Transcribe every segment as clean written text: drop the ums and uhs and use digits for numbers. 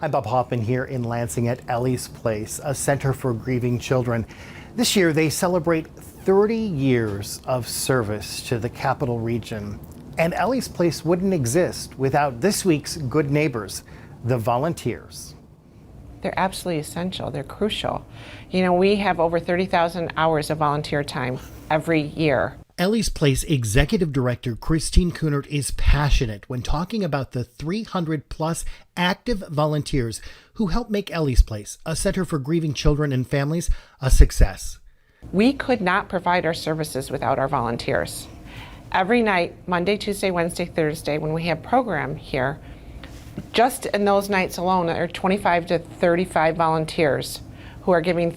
I'm Bob Hoffman here in Lansing at Ellie's Place, a center for grieving children. This year they celebrate 30 years of service to the capital region. And Ellie's Place wouldn't exist without this week's good neighbors, the volunteers. They're absolutely essential. They're crucial. You know, we have over 30,000 hours of volunteer time every year. Ellie's Place Executive Director Christine Kunert is passionate when talking about the 300 plus active volunteers who help make Ellie's Place, a center for grieving children and families, a success. We could not provide our services without our volunteers. Every night, Monday, Tuesday, Wednesday, Thursday, when we have program here, just in those nights alone, there are 25 to 35 volunteers who are giving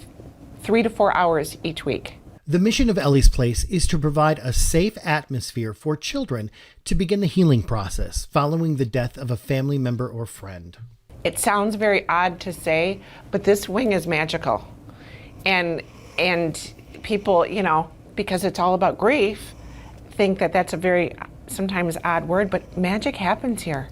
3 to 4 hours each week. The mission of Ellie's Place is to provide a safe atmosphere for children to begin the healing process following the death of a family member or friend. It sounds very odd to say, but this wing is magical. And people, you know, because it's all about grief, think that that's a very sometimes odd word, but magic happens here.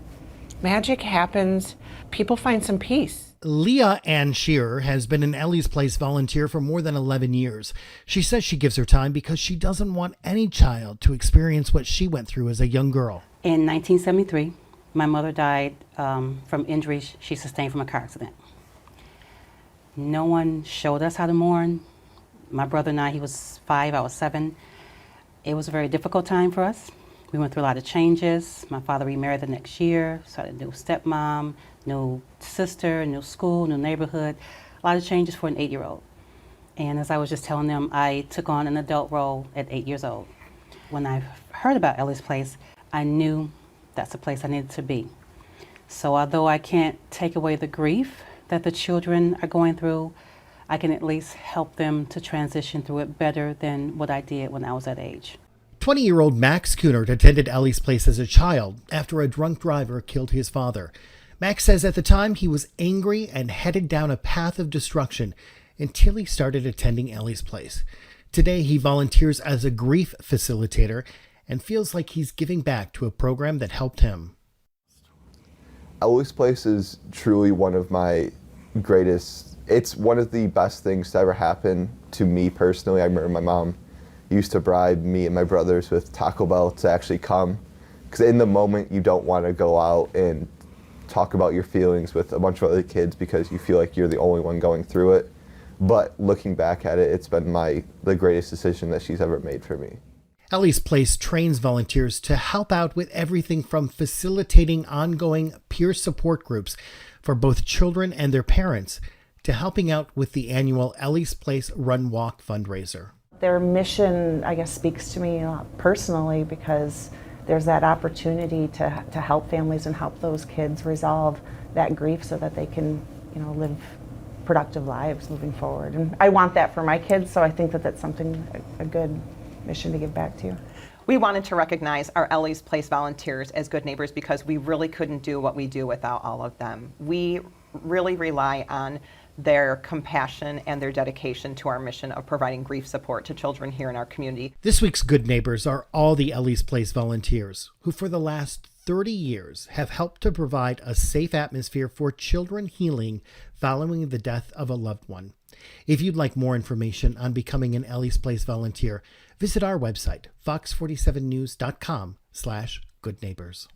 Magic happens. People find some peace. Leah Ann Shearer has been an Ellie's Place volunteer for more than 11 years. She says she gives her time because she doesn't want any child to experience what she went through as a young girl. In 1973, my mother died from injuries she sustained from a car accident. No one showed us how to mourn. My brother and I, he was 5, I was 7. It was a very difficult time for us. We went through a lot of changes. My father remarried the next year, started a new stepmom, new sister, new school, new neighborhood. A lot of changes for an 8-year-old. And as I was just telling them, I took on an adult role at 8 years old. When I heard about Ellie's Place, I knew that's the place I needed to be. So although I can't take away the grief that the children are going through, I can at least help them to transition through it better than what I did when I was that age. 20-year-old Max Kunert attended Ellie's Place as a child after a drunk driver killed his father. Max says at the time he was angry and headed down a path of destruction until he started attending Ellie's Place. Today he volunteers as a grief facilitator and feels like he's giving back to a program that helped him. Ellie's Place is truly one of my greatest, it's one of the best things to ever happen to me personally. I remember my mom used to bribe me and my brothers with Taco Bell to actually come, because in the moment you don't want to go out and talk about your feelings with a bunch of other kids because you feel like you're the only one going through it. But looking back at it, it's been the greatest decision that she's ever made for me. Ellie's Place trains volunteers to help out with everything from facilitating ongoing peer support groups for both children and their parents to helping out with the annual Ellie's Place Run Walk fundraiser. Their mission, I guess, speaks to me personally because there's that opportunity to help families and help those kids resolve that grief so that they can, you know, live productive lives moving forward. And I want that for my kids, so I think that that's something, a good mission to give back to. We wanted to recognize our Ellie's Place volunteers as good neighbors because we really couldn't do what we do without all of them. We really rely on their compassion and their dedication to our mission of providing grief support to children here in our community. This week's good neighbors are all the Ellie's Place volunteers who for the last 30 years have helped to provide a safe atmosphere for children healing following the death of a loved one. If you'd like more information on becoming an Ellie's Place volunteer, visit our website, fox47news.com/goodneighbors.